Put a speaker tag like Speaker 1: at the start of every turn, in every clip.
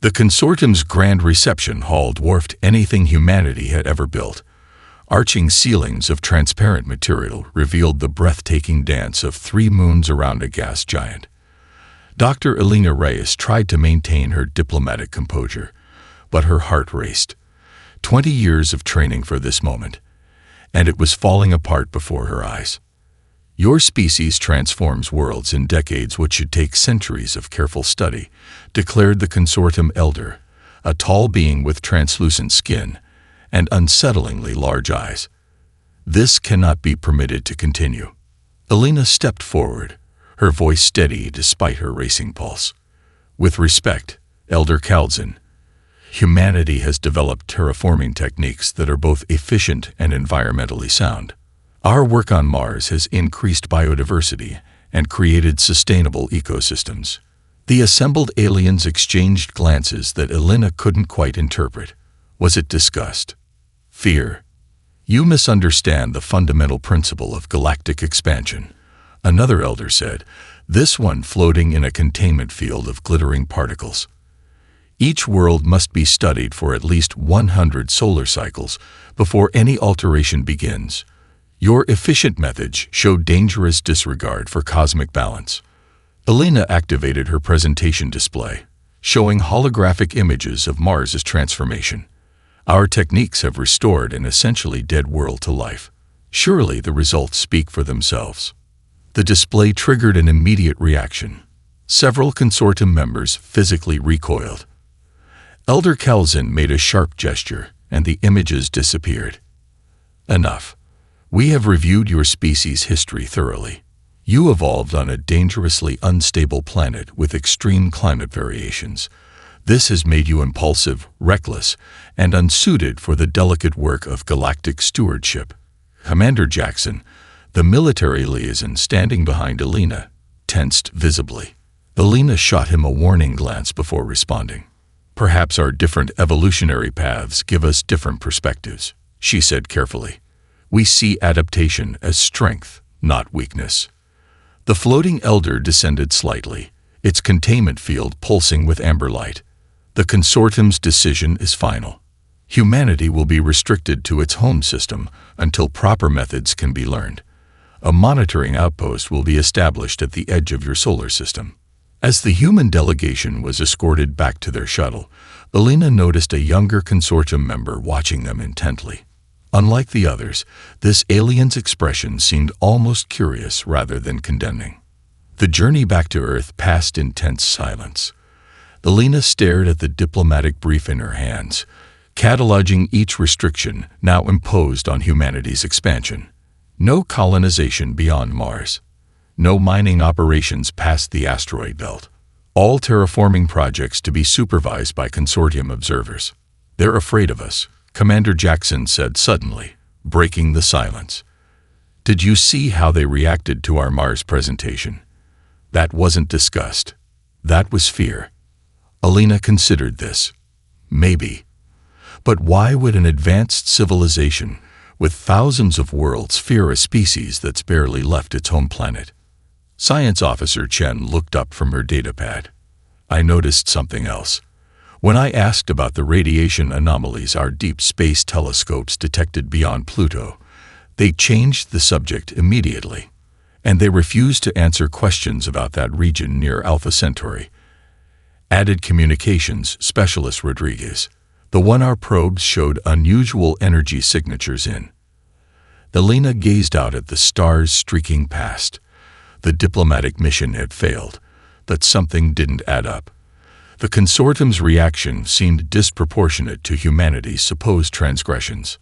Speaker 1: The consortium's grand reception hall dwarfed anything humanity had ever built. Arching ceilings of transparent material revealed the breathtaking dance of 3 moons around a gas giant. Dr. Elena Reyes tried to maintain her diplomatic composure, but her heart raced. 20 years of training for this moment, and it was falling apart before her eyes. Your species transforms worlds in decades which should take centuries of careful study, declared the consortium elder, a tall being with translucent skin and unsettlingly large eyes. This cannot be permitted to continue. Elena stepped forward, her voice steady despite her racing pulse. With respect, Elder Calzin, humanity has developed terraforming techniques that are both efficient and environmentally sound. Our work on Mars has increased biodiversity and created sustainable ecosystems. The assembled aliens exchanged glances that Elena couldn't quite interpret. Was it disgust? Fear? You misunderstand the fundamental principle of galactic expansion, another elder said, this one floating in a containment field of glittering particles. Each world must be studied for at least 100 solar cycles before any alteration begins. Your efficient methods show dangerous disregard for cosmic balance. Elena activated her presentation display, showing holographic images of Mars's transformation. Our techniques have restored an essentially dead world to life. Surely the results speak for themselves. The display triggered an immediate reaction. Several consortium members physically recoiled. Elder Calzin made a sharp gesture, and the images disappeared. Enough. We have reviewed your species' history thoroughly. You evolved on a dangerously unstable planet with extreme climate variations. This has made you impulsive, reckless, and unsuited for the delicate work of galactic stewardship. Commander Jackson, the military liaison standing behind Elena, tensed visibly. Elena shot him a warning glance before responding. Perhaps our different evolutionary paths give us different perspectives, she said carefully. We see adaptation as strength, not weakness. The floating elder descended slightly, its containment field pulsing with amber light. The consortium's decision is final. Humanity will be restricted to its home system until proper methods can be learned. A monitoring outpost will be established at the edge of your solar system. As the human delegation was escorted back to their shuttle, Elena noticed a younger consortium member watching them intently. Unlike the others, this alien's expression seemed almost curious rather than condemning. The journey back to Earth passed in tense silence. Elena stared at the diplomatic brief in her hands, cataloging each restriction now imposed on humanity's expansion. No colonization beyond Mars. No mining operations past the asteroid belt. All terraforming projects to be supervised by consortium observers. They're afraid of us, Commander Jackson said suddenly, breaking the silence. Did you see how they reacted to our Mars presentation? That wasn't disgust. That was fear. Elena considered this. Maybe. But why would an advanced civilization with thousands of worlds fear a species that's barely left its home planet? Science Officer Chen looked up from her datapad. I noticed something else. When I asked about the radiation anomalies our deep space telescopes detected beyond Pluto, they changed the subject immediately, and they refused to answer questions about that region near Alpha Centauri. Added communications specialist Rodriguez, the one our probes showed unusual energy signatures in. Elena gazed out at the stars streaking past. The diplomatic mission had failed, but something didn't add up. The consortium's reaction seemed disproportionate to humanity's supposed transgressions.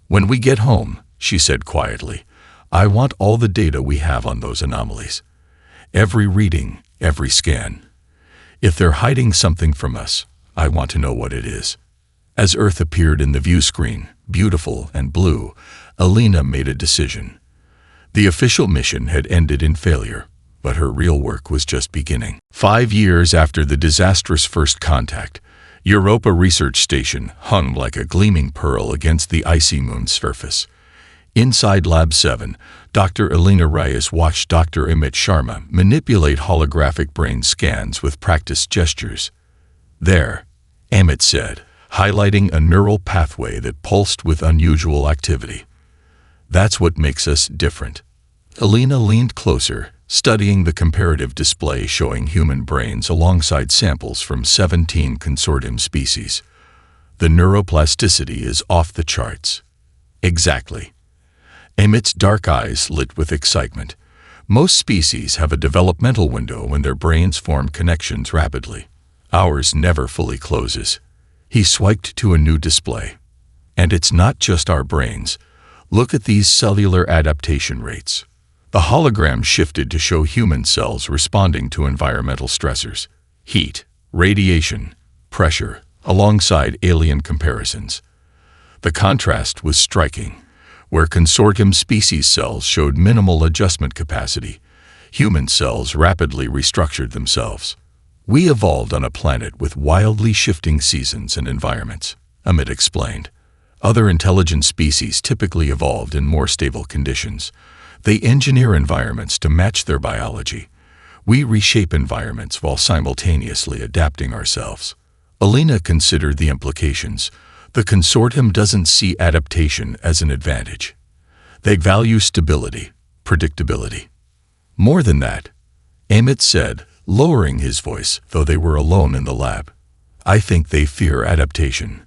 Speaker 1: When we get home, she said quietly, I want all the data we have on those anomalies. Every reading, every scan. If they're hiding something from us, I want to know what it is. As Earth appeared in the view screen, beautiful and blue, Elena made a decision. The official mission had ended in failure, but her real work was just beginning. 5 years after the disastrous first contact, Europa Research Station hung like a gleaming pearl against the icy moon's surface. Inside Lab 7, Dr. Elena Reyes watched Dr. Amit Sharma manipulate holographic brain scans with practiced gestures. There, Amit said, highlighting a neural pathway that pulsed with unusual activity. That's what makes us different. Alina leaned closer, studying the comparative display showing human brains alongside samples from 17 consortium species. The neuroplasticity is off the charts. Exactly. Amit's dark eyes lit with excitement. Most species have a developmental window when their brains form connections rapidly. Ours never fully closes. He swiped to a new display. And it's not just our brains. Look at these cellular adaptation rates. The hologram shifted to show human cells responding to environmental stressors, heat, radiation, pressure, alongside alien comparisons. The contrast was striking. Where consortium species cells showed minimal adjustment capacity, human cells rapidly restructured themselves. We evolved on a planet with wildly shifting seasons and environments, Amit explained. Other intelligent species typically evolved in more stable conditions. They engineer environments to match their biology. We reshape environments while simultaneously adapting ourselves. Alina considered the implications. The consortium doesn't see adaptation as an advantage. They value stability, predictability. More than that, Amit said, lowering his voice, though they were alone in the lab. I think they fear adaptation.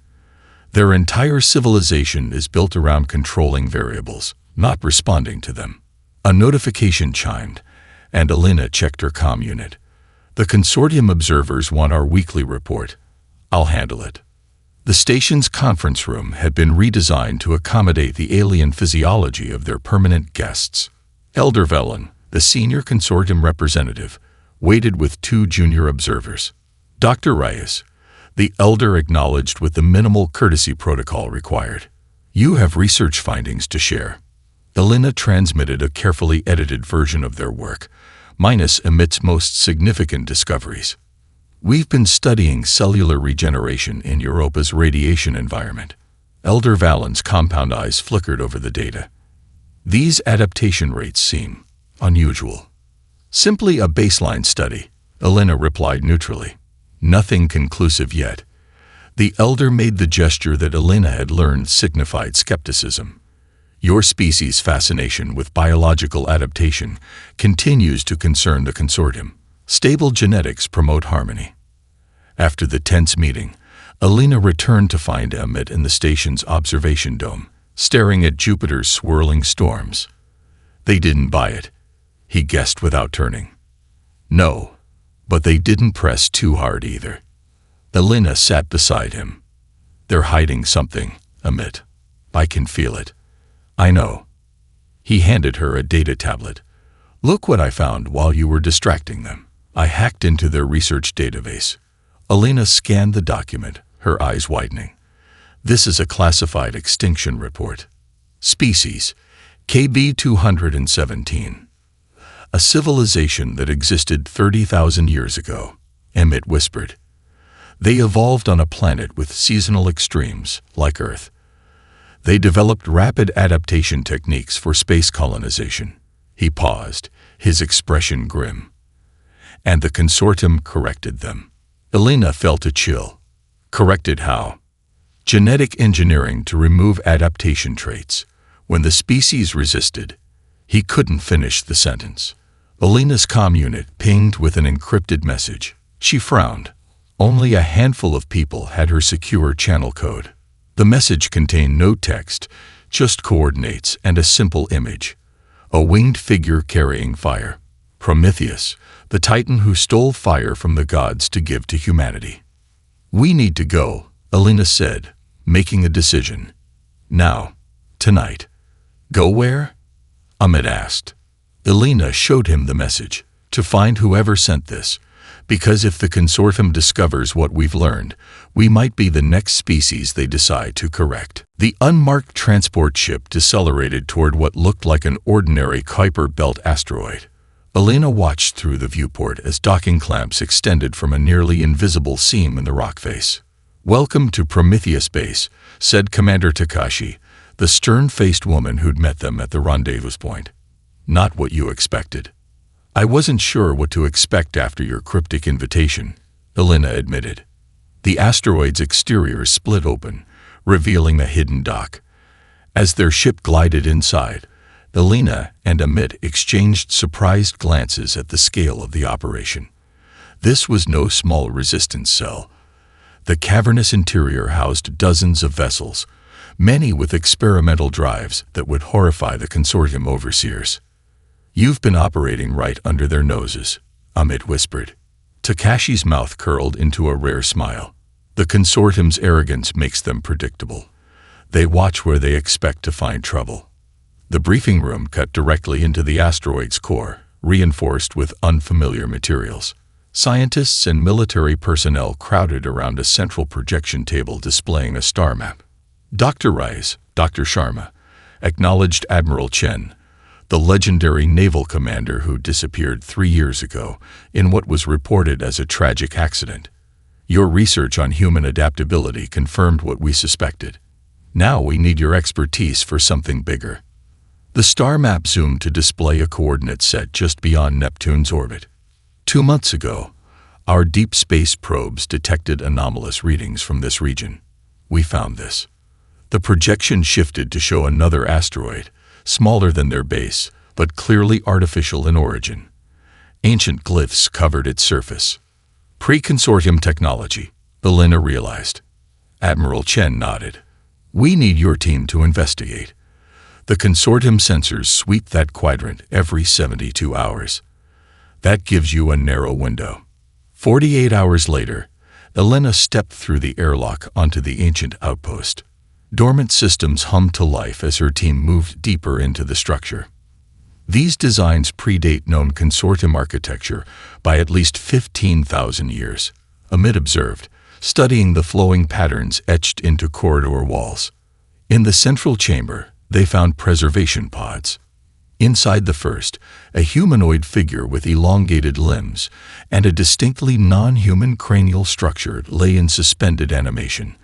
Speaker 1: Their entire civilization is built around controlling variables, not responding to them. A notification chimed, and Alina checked her comm unit. The consortium observers want our weekly report. I'll handle it. The station's conference room had been redesigned to accommodate the alien physiology of their permanent guests. Elder Velen, the senior consortium representative, waited with 2 junior observers. Dr. Reyes, the elder acknowledged with the minimal courtesy protocol required. You have research findings to share. Alina transmitted a carefully edited version of their work, minus Amit's most significant discoveries. We've been studying cellular regeneration in Europa's radiation environment. Elder Valen's compound eyes flickered over the data. These adaptation rates seem unusual. Simply a baseline study, Alina replied neutrally. Nothing conclusive yet. The elder made the gesture that Alina had learned signified skepticism. Your species' fascination with biological adaptation continues to concern the consortium. Stable genetics promote harmony. After the tense meeting, Alina returned to find Amit in the station's observation dome, staring at Jupiter's swirling storms. They didn't buy it, he guessed without turning. No, but they didn't press too hard either. Alina sat beside him. They're hiding something, Amit. I can feel it. I know. He handed her a data tablet. Look what I found while you were distracting them. I hacked into their research database. Alina scanned the document, her eyes widening. This is a classified extinction report. Species, KB-217. A civilization that existed 30,000 years ago, Emmett whispered. They evolved on a planet with seasonal extremes, like Earth. They developed rapid adaptation techniques for space colonization. He paused, his expression grim. And the consortium corrected them. Alina felt a chill. Corrected how? Genetic engineering to remove adaptation traits. When the species resisted, he couldn't finish the sentence. Alina's comm unit pinged with an encrypted message. She frowned. Only a handful of people had her secure channel code. The message contained no text, just coordinates and a simple image. A winged figure carrying fire. Prometheus, the titan who stole fire from the gods to give to humanity. We need to go, Alina said, making a decision. Now. Tonight. Go where? Amit asked. Alina showed him the message. To find whoever sent this. Because if the consortium discovers what we've learned, we might be the next species they decide to correct. The unmarked transport ship decelerated toward what looked like an ordinary Kuiper Belt asteroid. Alina watched through the viewport as docking clamps extended from a nearly invisible seam in the rock face. Welcome to Prometheus Base, said Commander Takashi, the stern-faced woman who'd met them at the rendezvous point. Not what you expected. I wasn't sure what to expect after your cryptic invitation, Alina admitted. The asteroid's exterior split open, revealing a hidden dock. As their ship glided inside, Elena and Amit exchanged surprised glances at the scale of the operation. This was no small resistance cell. The cavernous interior housed dozens of vessels, many with experimental drives that would horrify the consortium overseers. "You've been operating right under their noses," Amit whispered. Takashi's mouth curled into a rare smile. The consortium's arrogance makes them predictable. They watch where they expect to find trouble. The briefing room cut directly into the asteroid's core, reinforced with unfamiliar materials. Scientists and military personnel crowded around a central projection table displaying a star map. Dr. Rice, Dr. Sharma, acknowledged Admiral Chen, the legendary naval commander who disappeared 3 years ago in what was reported as a tragic accident. "Your research on human adaptability confirmed what we suspected. Now we need your expertise for something bigger." The star map zoomed to display a coordinate set just beyond Neptune's orbit. 2 months ago, our deep space probes detected anomalous readings from this region. We found this. The projection shifted to show another asteroid, smaller than their base, but clearly artificial in origin. Ancient glyphs covered its surface. Pre-consortium technology, Elena realized. Admiral Chen nodded. "We need your team to investigate. The consortium sensors sweep that quadrant every 72 hours. That gives you a narrow window." 48 hours later, Elena stepped through the airlock onto the ancient outpost. Dormant systems hummed to life as her team moved deeper into the structure. These designs predate known consortium architecture by at least 15,000 years, Amit observed, studying the flowing patterns etched into corridor walls. In the central chamber, they found preservation pods. Inside the first, a humanoid figure with elongated limbs and a distinctly non-human cranial structure lay in suspended animation,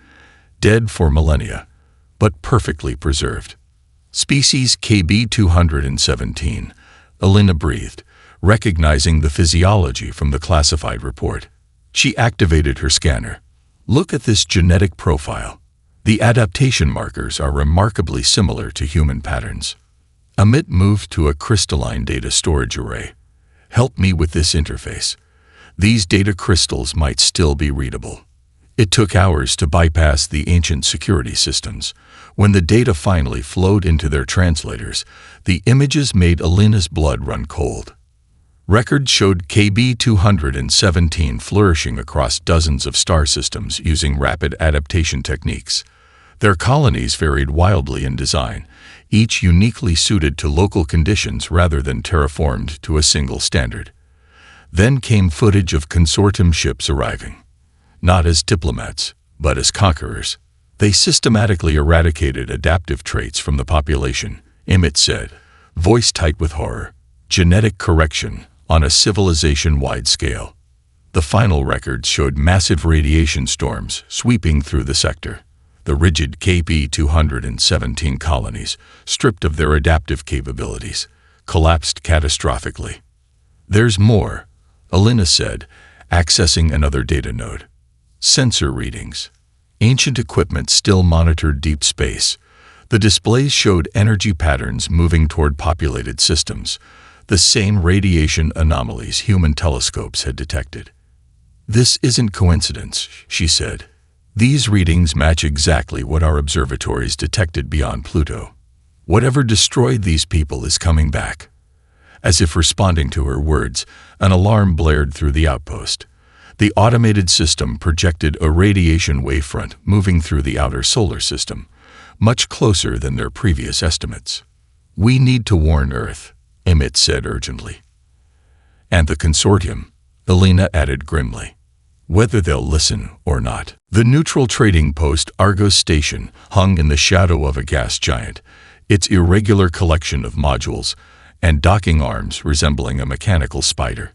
Speaker 1: dead for millennia, but perfectly preserved. "Species KB-217, Elena breathed, recognizing the physiology from the classified report. She activated her scanner. "Look at this genetic profile. The adaptation markers are remarkably similar to human patterns." Amit moved to a crystalline data storage array. "Help me with this interface. These data crystals might still be readable." It took hours to bypass the ancient security systems. When the data finally flowed into their translators, the images made Elena's blood run cold. Records showed KB-217 flourishing across dozens of star systems using rapid adaptation techniques. Their colonies varied wildly in design, each uniquely suited to local conditions rather than terraformed to a single standard. Then came footage of consortium ships arriving. Not as diplomats, but as conquerors. They systematically eradicated adaptive traits from the population, Emmett said, voice tight with horror. Genetic correction on a civilization-wide scale. The final records showed massive radiation storms sweeping through the sector. The rigid KB-217 colonies, stripped of their adaptive capabilities, collapsed catastrophically. "There's more," Elena said, accessing another data node. Sensor readings. Ancient equipment still monitored deep space. The displays showed energy patterns moving toward populated systems, the same radiation anomalies human telescopes had detected. "This isn't coincidence," she said. "These readings match exactly what our observatories detected beyond Pluto. Whatever destroyed these people is coming back." As if responding to her words, an alarm blared through the outpost. The automated system projected a radiation wavefront moving through the outer solar system, much closer than their previous estimates. "We need to warn Earth," Emmett said urgently. "And the consortium," Elena added grimly. "Whether they'll listen or not." The neutral trading post Argos Station hung in the shadow of a gas giant, its irregular collection of modules and docking arms resembling a mechanical spider.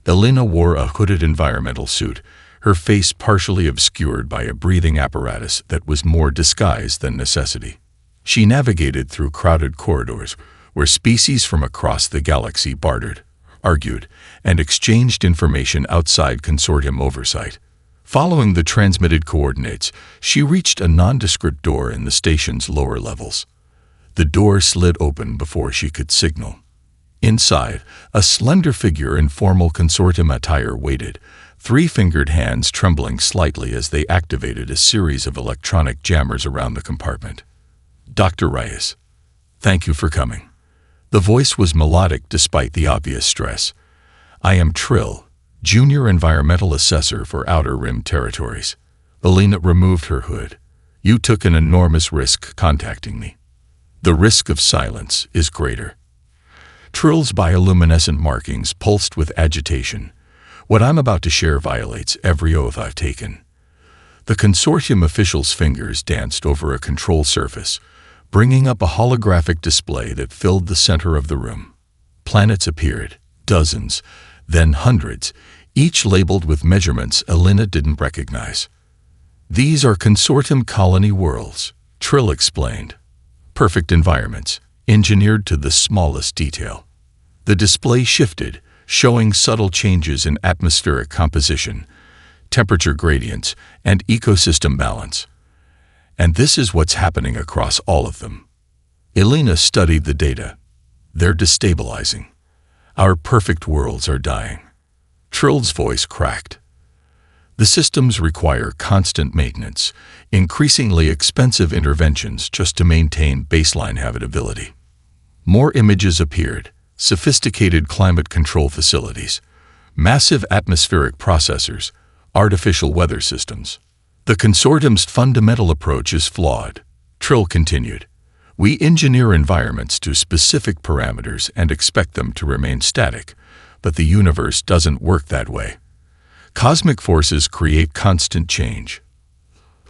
Speaker 1: Elena wore a hooded environmental suit, her face partially obscured by a breathing apparatus that was more disguise than necessity. She navigated through crowded corridors where species from across the galaxy bartered, argued, and exchanged information outside consortium oversight. Following the transmitted coordinates, she reached a nondescript door in the station's lower levels. The door slid open before she could signal. Inside, a slender figure in formal consortium attire waited, three-fingered hands trembling slightly as they activated a series of electronic jammers around the compartment. "Dr. Reyes, thank you for coming." The voice was melodic despite the obvious stress. "I am Trill, Junior Environmental Assessor for Outer Rim Territories." Alina removed her hood. "You took an enormous risk contacting me. The risk of silence is greater." Trill's bioluminescent markings pulsed with agitation. "What I'm about to share violates every oath I've taken." The consortium official's fingers danced over a control surface, bringing up a holographic display that filled the center of the room. Planets appeared, dozens, then hundreds, each labeled with measurements Alina didn't recognize. "These are consortium colony worlds," Trill explained. "Perfect environments, engineered to the smallest detail." The display shifted, showing subtle changes in atmospheric composition, temperature gradients, and ecosystem balance. "And this is what's happening across all of them." Alina studied the data. "They're destabilizing. Our perfect worlds are dying." Trill's voice cracked. "The systems require constant maintenance, increasingly expensive interventions just to maintain baseline habitability." More images appeared: sophisticated climate control facilities, massive atmospheric processors, artificial weather systems. "The consortium's fundamental approach is flawed," Trill continued. "We engineer environments to specific parameters and expect them to remain static, but the universe doesn't work that way. Cosmic forces create constant change."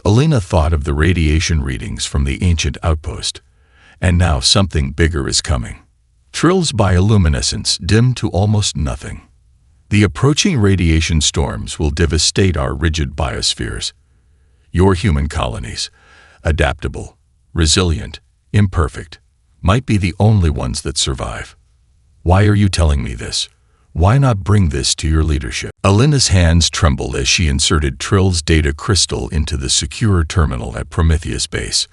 Speaker 1: Alina thought of the radiation readings from the ancient outpost. And now something bigger is coming. Trill's bioluminescence dimmed to almost nothing. "The approaching radiation storms will devastate our rigid biospheres. Your human colonies, adaptable, resilient, imperfect, might be the only ones that survive. Why are you telling me this? Why not bring this to your leadership?" Alina's hands trembled as she inserted Trill's data crystal into the secure terminal at Prometheus Base.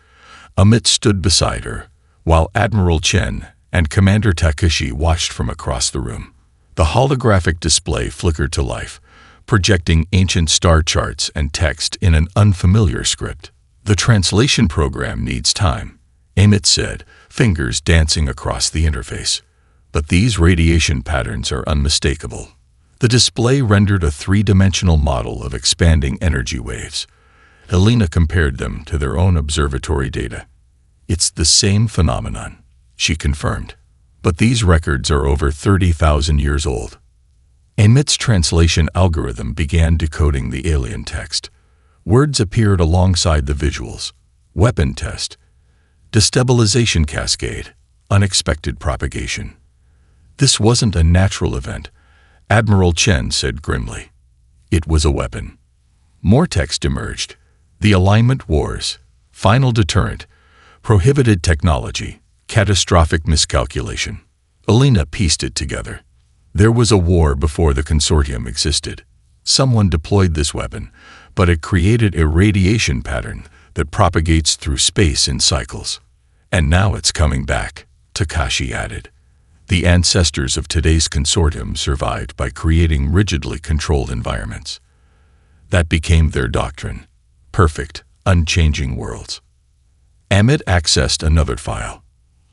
Speaker 1: Amit stood beside her, while Admiral Chen and Commander Takeshi watched from across the room. The holographic display flickered to life, projecting ancient star charts and text in an unfamiliar script. "The translation program needs time," Amit said, fingers dancing across the interface. "But these radiation patterns are unmistakable." The display rendered a three-dimensional model of expanding energy waves. Alina compared them to their own observatory data. "It's the same phenomenon," she confirmed. "But these records are over 30,000 years old." Amit's translation algorithm began decoding the alien text. Words appeared alongside the visuals: weapon test, destabilization cascade, unexpected propagation. "This wasn't a natural event," Admiral Chen said grimly. "It was a weapon." More text emerged: the alignment wars, final deterrent, prohibited technology, catastrophic miscalculation. Alina pieced it together. There was a war before the consortium existed. Someone deployed this weapon, but it created a radiation pattern that propagates through space in cycles. "And now it's coming back," Takashi added. "The ancestors of today's consortium survived by creating rigidly controlled environments. That became their doctrine: perfect, unchanging worlds." Amit accessed another file.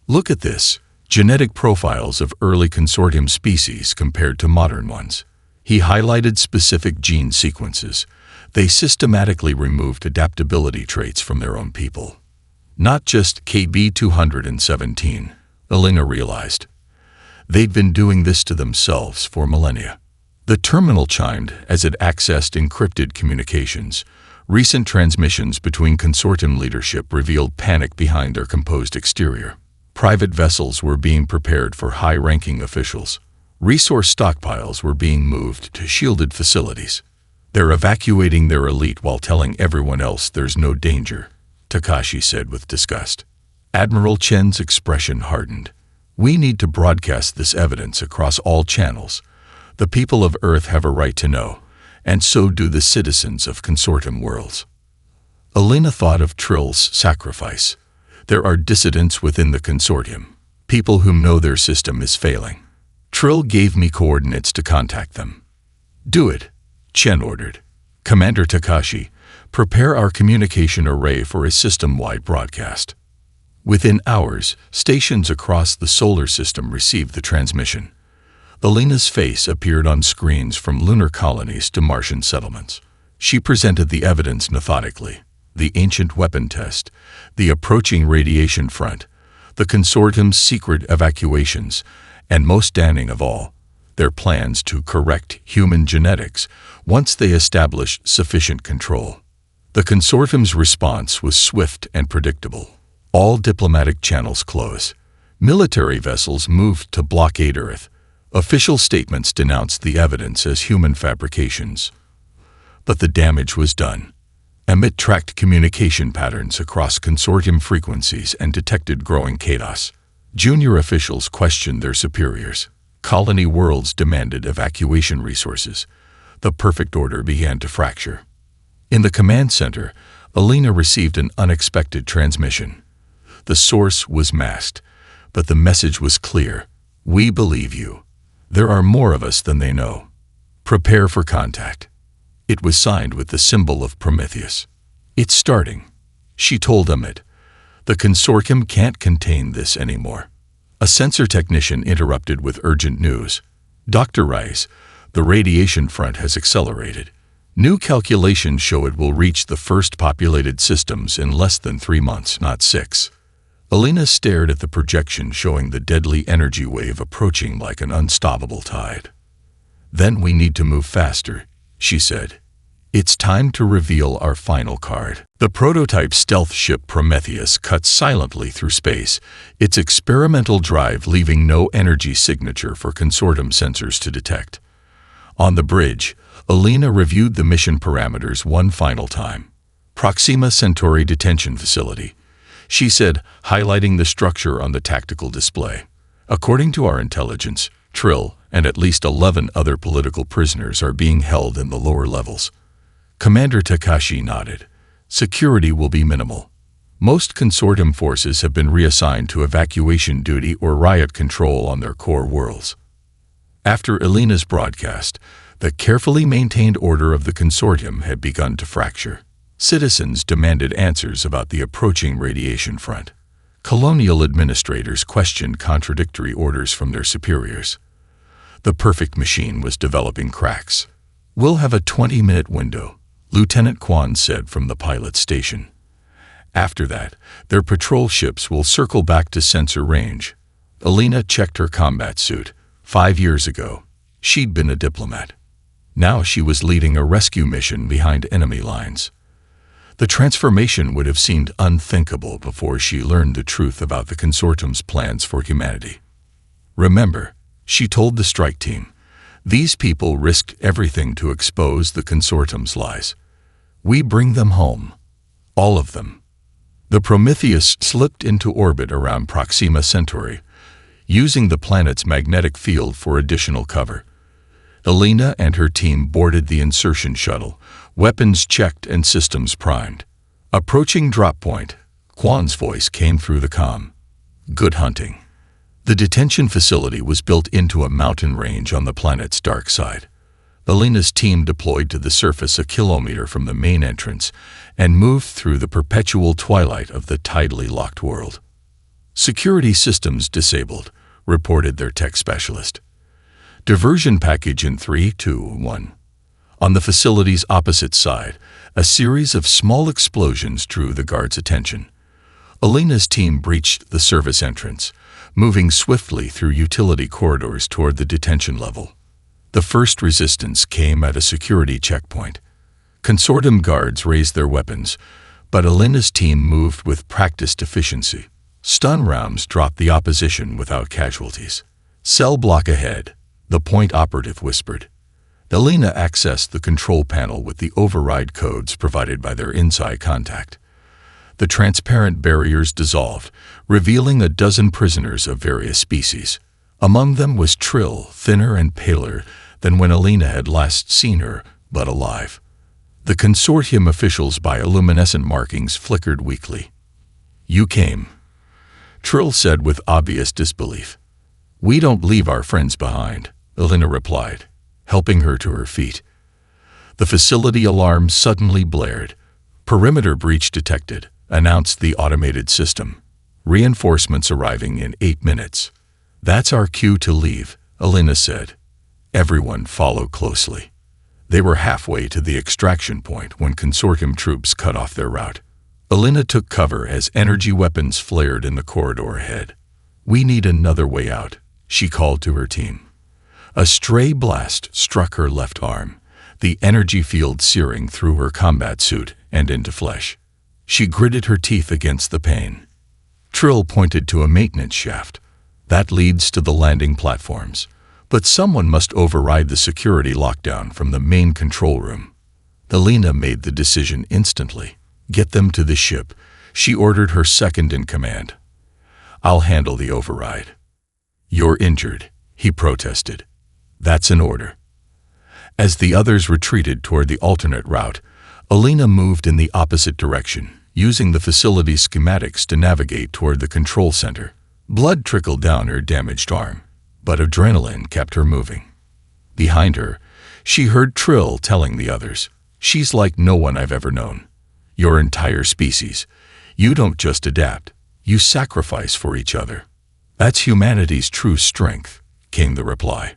Speaker 1: "Look at this: genetic profiles of early consortium species compared to modern ones." He highlighted specific gene sequences. They systematically removed adaptability traits from their own people. Not just KB-217, Alina realized. They'd been doing this to themselves for millennia. The terminal chimed as it accessed encrypted communications. Recent transmissions between consortium leadership revealed panic behind their composed exterior. Private vessels were being prepared for high-ranking officials. Resource stockpiles were being moved to shielded facilities. "They're evacuating their elite while telling everyone else there's no danger," Takashi said with disgust. Admiral Chen's expression hardened. "We need to broadcast this evidence across all channels. The people of Earth have a right to know, and so do the citizens of consortium worlds. Alina thought of Trill's sacrifice. There are dissidents within the consortium, people who know their system is failing. Trill gave me coordinates to contact them. Do it, Chen ordered. Commander Takashi, prepare our communication array for a system-wide broadcast. Within hours, stations across the solar system received the transmission. Alina's face appeared on screens from lunar colonies to Martian settlements. She presented the evidence methodically: the ancient weapon test, the approaching radiation front, the consortium's secret evacuations, and most damning of all, their plans to correct human genetics once they established sufficient control. The consortium's response was swift and predictable. All diplomatic channels closed. Military vessels moved to blockade Earth. Official statements denounced the evidence as human fabrications. But the damage was done. Emit tracked communication patterns across consortium frequencies and detected growing chaos. Junior officials questioned their superiors. Colony worlds demanded evacuation resources. The perfect order began to fracture. In the command center, Alina received an unexpected transmission. The source was masked, but the message was clear. We believe you. There are more of us than they know. Prepare for contact. It was signed with the symbol of Prometheus. It's starting, she told Amit. The consortium can't contain this anymore. A sensor technician interrupted with urgent news. Dr. Rice, the radiation front has accelerated. New calculations show it will reach the first populated systems in less than 3 months, not 6. Alina stared at the projection showing the deadly energy wave approaching like an unstoppable tide. Then we need to move faster, she said. It's time to reveal our final card. The prototype stealth ship Prometheus cut silently through space, its experimental drive leaving no energy signature for consortium sensors to detect. On the bridge, Alina reviewed the mission parameters one final time. Proxima Centauri Detention Facility, she said, highlighting the structure on the tactical display. According to our intelligence, Trill and at least 11 other political prisoners are being held in the lower levels. Commander Takashi nodded. Security will be minimal. Most consortium forces have been reassigned to evacuation duty or riot control on their core worlds. After Alina's broadcast, the carefully maintained order of the consortium had begun to fracture. Citizens demanded answers about the approaching radiation front. Colonial administrators questioned contradictory orders from their superiors. The perfect machine was developing cracks. We'll have a 20-minute window, Lieutenant Kwan said from the pilot station. After that, their patrol ships will circle back to sensor range. Alina checked her combat suit. 5 years ago, she'd been a diplomat. Now she was leading a rescue mission behind enemy lines. The transformation would have seemed unthinkable before she learned the truth about the consortium's plans for humanity. Remember, she told the strike team, these people risked everything to expose the consortium's lies. We bring them home. All of them. The Prometheus slipped into orbit around Proxima Centauri, using the planet's magnetic field for additional cover. Alina and her team boarded the insertion shuttle, weapons checked and systems primed. Approaching drop point, Kwan's voice came through the comm. Good hunting. The detention facility was built into a mountain range on the planet's dark side. Alina's team deployed to the surface a kilometer from the main entrance and moved through the perpetual twilight of the tidally locked world. Security systems disabled, reported their tech specialist. Diversion package in 3, 2, 1. On the facility's opposite side, a series of small explosions drew the guards' attention. Alina's team breached the service entrance, moving swiftly through utility corridors toward the detention level. The first resistance came at a security checkpoint. Consortium guards raised their weapons, but Alina's team moved with practiced efficiency. Stun rounds dropped the opposition without casualties. Cell block ahead, the point operative whispered. Alina accessed the control panel with the override codes provided by their inside contact. The transparent barriers dissolved, revealing a dozen prisoners of various species. Among them was Trill, thinner and paler than when Alina had last seen her, but alive. The consortium officials' bioluminescent markings flickered weakly. "You came," Trill said with obvious disbelief. "We don't leave our friends behind," Elena replied, helping her to her feet. The facility alarm suddenly blared. "Perimeter breach detected," announced the automated system. "Reinforcements arriving in 8 minutes." "That's our cue to leave," Elena said. Everyone followed closely. They were halfway to the extraction point when consortium troops cut off their route. Elena took cover as energy weapons flared in the corridor ahead. "We need another way out," she called to her team. A stray blast struck her left arm, the energy field searing through her combat suit and into flesh. She gritted her teeth against the pain. Trill pointed to a maintenance shaft. "That leads to the landing platforms. But someone must override the security lockdown from the main control room." Elena made the decision instantly. "Get them to the ship," she ordered her second-in-command. "I'll handle the override." "You're injured," he protested. "That's an order." As the others retreated toward the alternate route, Elena moved in the opposite direction, using the facility's schematics to navigate toward the control center. Blood trickled down her damaged arm, but adrenaline kept her moving. Behind her, she heard Trill telling the others, "She's like no one I've ever known. Your entire species. You don't just adapt, you sacrifice for each other." "That's humanity's true strength," came the reply.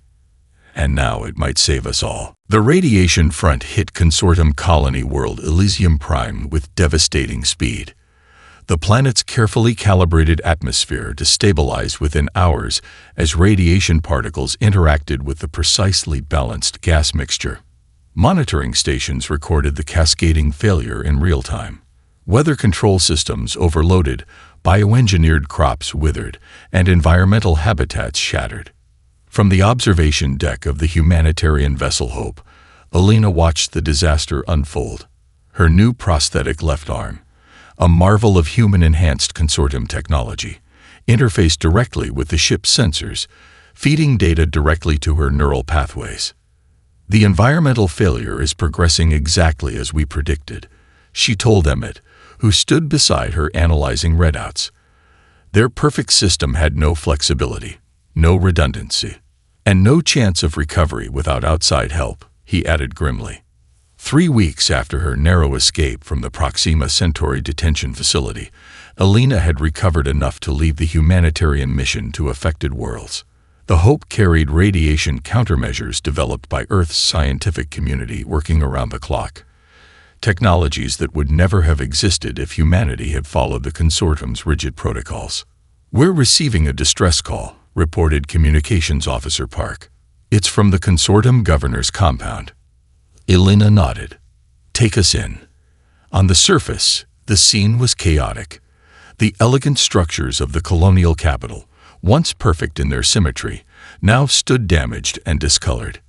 Speaker 1: "And now it might save us all." The radiation front hit consortium colony world Elysium Prime with devastating speed. The planet's carefully calibrated atmosphere destabilized within hours as radiation particles interacted with the precisely balanced gas mixture. Monitoring stations recorded the cascading failure in real time. Weather control systems overloaded, bioengineered crops withered, and environmental habitats shattered. From the observation deck of the humanitarian vessel Hope, Elena watched the disaster unfold. Her new prosthetic left arm, a marvel of human-enhanced consortium technology, interfaced directly with the ship's sensors, feeding data directly to her neural pathways. "The environmental failure is progressing exactly as we predicted," she told Emmett, who stood beside her analyzing readouts. "Their perfect system had no flexibility, no redundancy, and no chance of recovery without outside help," he added grimly. 3 weeks after her narrow escape from the Proxima Centauri detention facility, Elena had recovered enough to lead the humanitarian mission to affected worlds. The Hope carried radiation countermeasures developed by Earth's scientific community working around the clock. Technologies that would never have existed if humanity had followed the consortium's rigid protocols. "We're receiving a distress call," reported Communications Officer Park. "It's from the consortium governor's compound." Elena nodded. "Take us in." On the surface, the scene was chaotic. The elegant structures of the colonial capital, once perfect in their symmetry, now stood damaged and discolored.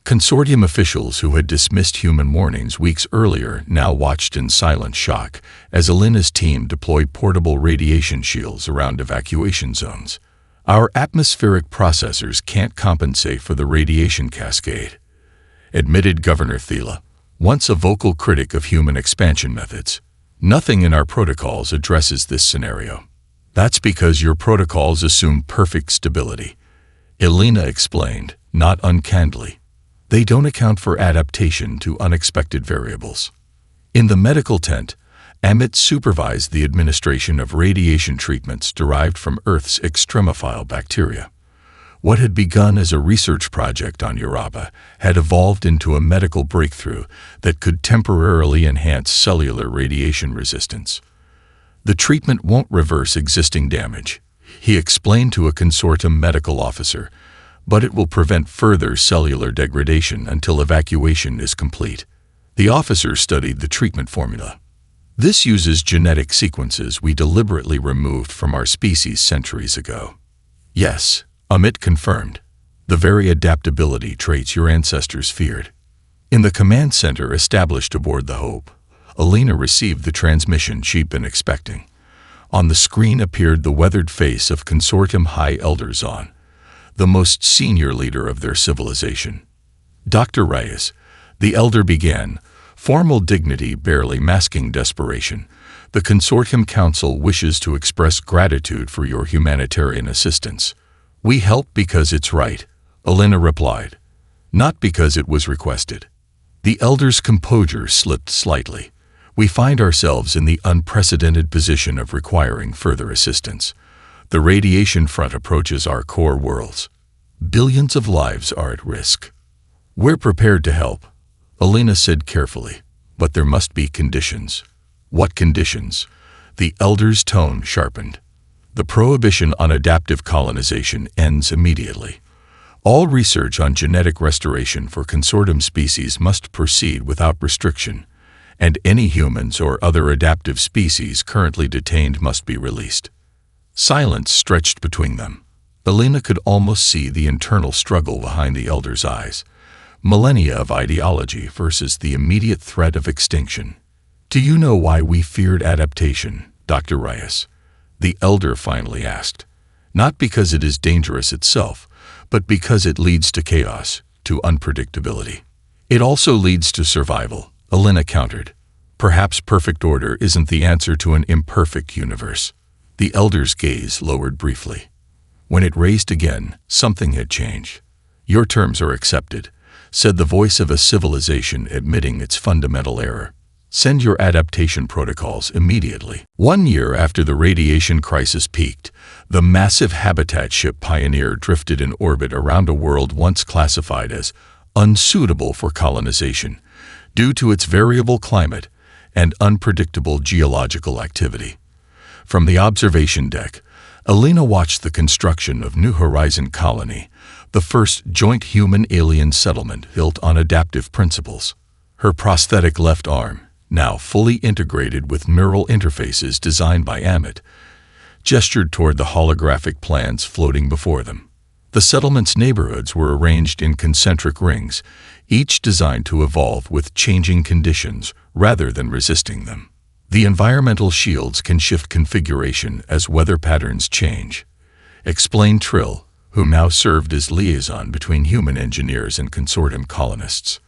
Speaker 1: Consortium officials who had dismissed human warnings weeks earlier now watched in silent shock as Elena's team deployed portable radiation shields around evacuation zones. "Our atmospheric processors can't compensate for the radiation cascade," admitted Governor Thiele, once a vocal critic of human expansion methods. "Nothing in our protocols addresses this scenario." "That's because your protocols assume perfect stability," Elena explained, not uncandidly. "They don't account for adaptation to unexpected variables." In the medical tent, Amit supervised the administration of radiation treatments derived from Earth's extremophile bacteria. What had begun as a research project on Europa had evolved into a medical breakthrough that could temporarily enhance cellular radiation resistance. "The treatment won't reverse existing damage," he explained to a consortium medical officer, "but it will prevent further cellular degradation until evacuation is complete." The officer studied the treatment formula. "This uses genetic sequences we deliberately removed from our species centuries ago." "Yes," Amit confirmed, "the very adaptability traits your ancestors feared." In the command center established aboard the Hope, Elena received the transmission she'd been expecting. On the screen appeared the weathered face of Consortium High Elder Zahn, the most senior leader of their civilization. "Dr. Reyes, The elder began, formal dignity barely masking desperation. "The Consortium Council wishes to express gratitude for your humanitarian assistance. We help because it's right," Alina replied, "not because it was requested." The elder's composure slipped slightly. "We find ourselves in the unprecedented position of requiring further assistance. The radiation front approaches our core worlds. Billions of lives are at risk. We're prepared to help," Alina said carefully, "but there must be conditions." "What conditions?" The elder's tone sharpened. "The prohibition on adaptive colonization ends immediately. All research on genetic restoration for consortium species must proceed without restriction, and any humans or other adaptive species currently detained must be released." Silence stretched between them. Alina could almost see the internal struggle behind the elder's eyes. Millennia of ideology versus the immediate threat of extinction. "Do you know why we feared adaptation, Dr. Reyes?" the elder finally asked. "Not because it is dangerous itself, but because it leads to chaos, to unpredictability. It also leads to survival," Alina countered. "Perhaps perfect order isn't the answer to an imperfect universe." The elder's gaze lowered briefly. When it raised again, something had changed. "Your terms are accepted," said the voice of a civilization admitting its fundamental error. "Send your adaptation protocols immediately." 1 year after the radiation crisis peaked, the massive habitat ship Pioneer drifted in orbit around a world once classified as unsuitable for colonization due to its variable climate and unpredictable geological activity. From the observation deck, Alina watched the construction of New Horizon Colony, the first joint human-alien settlement built on adaptive principles. Her prosthetic left arm, now fully integrated with neural interfaces designed by Amit, gestured toward the holographic plans floating before them. The settlement's neighborhoods were arranged in concentric rings, each designed to evolve with changing conditions rather than resisting them. The environmental shields can shift configuration as weather patterns change, explained Trill, who now served as liaison between human engineers and consortium colonists.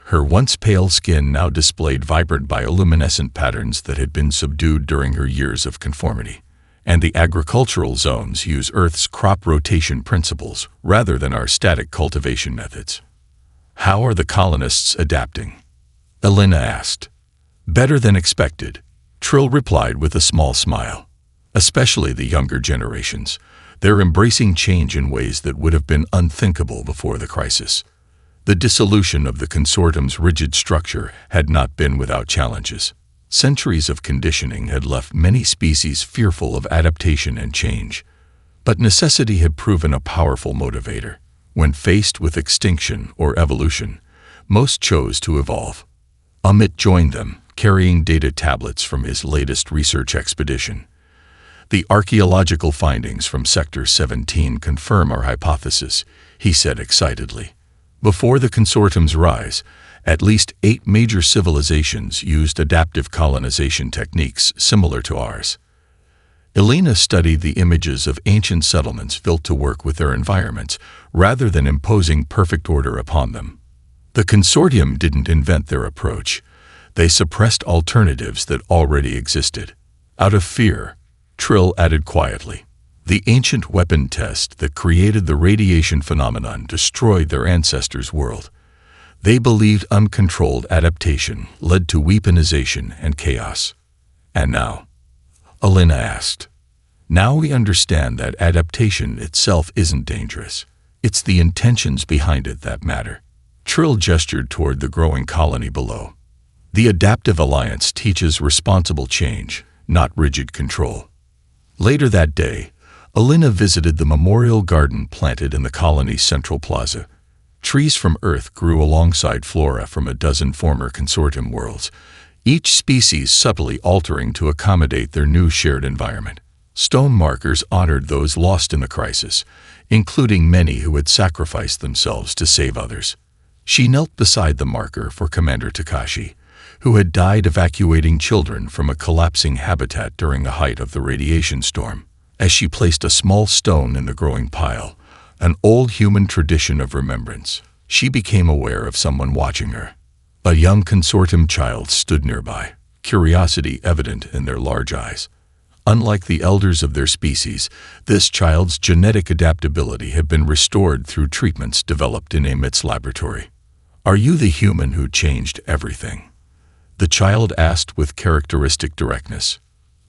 Speaker 1: Her once pale skin now displayed vibrant bioluminescent patterns that had been subdued during her years of conformity. And the agricultural zones use Earth's crop rotation principles rather than our static cultivation methods. "How are the colonists adapting?" Alina asked. "Better than expected," Trill replied with a small smile. "Especially the younger generations. They're embracing change in ways that would have been unthinkable before the crisis." The dissolution of the consortium's rigid structure had not been without challenges. Centuries of conditioning had left many species fearful of adaptation and change. But necessity had proven a powerful motivator. When faced with extinction or evolution, most chose to evolve. Amit joined them, carrying data tablets from his latest research expedition. "The archaeological findings from Sector 17 confirm our hypothesis," he said excitedly. Before the consortium's rise, at least 8 major civilizations used adaptive colonization techniques similar to ours. Alina studied the images of ancient settlements built to work with their environments rather than imposing perfect order upon them. The consortium didn't invent their approach. They suppressed alternatives that already existed. Out of fear, Trill added quietly, "The ancient weapon test that created the radiation phenomenon destroyed their ancestors' world. They believed uncontrolled adaptation led to weaponization and chaos." "And now?" Alina asked. "Now we understand that adaptation itself isn't dangerous. It's the intentions behind it that matter." Trill gestured toward the growing colony below. "The Adaptive Alliance teaches responsible change, not rigid control." Later that day, Alina visited the memorial garden planted in the colony's central plaza. Trees from Earth grew alongside flora from a dozen former consortium worlds, each species subtly altering to accommodate their new shared environment. Stone markers honored those lost in the crisis, including many who had sacrificed themselves to save others. She knelt beside the marker for Commander Takashi, who had died evacuating children from a collapsing habitat during the height of the radiation storm. As she placed a small stone in the growing pile, an old human tradition of remembrance, she became aware of someone watching her. A young consortium child stood nearby, curiosity evident in their large eyes. Unlike the elders of their species, this child's genetic adaptability had been restored through treatments developed in Amit's laboratory. "Are you the human who changed everything?" the child asked with characteristic directness.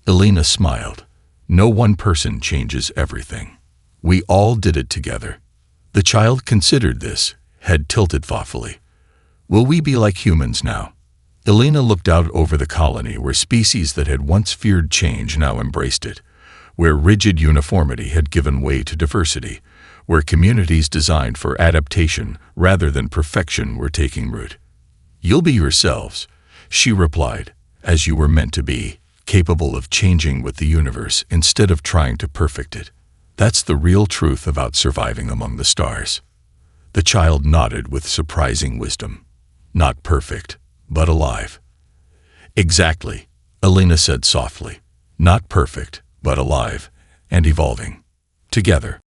Speaker 1: Elena smiled. "No one person changes everything. We all did it together." The child considered this, head tilted thoughtfully. "Will we be like humans now?" Elena looked out over the colony where species that had once feared change now embraced it, where rigid uniformity had given way to diversity, where communities designed for adaptation rather than perfection were taking root. "You'll be yourselves," she replied, "as you were meant to be, capable of changing with the universe instead of trying to perfect it. That's the real truth about surviving among the stars." The child nodded with surprising wisdom. "Not perfect, but alive." "Exactly," Elena said softly. "Not perfect, but alive, and evolving. Together."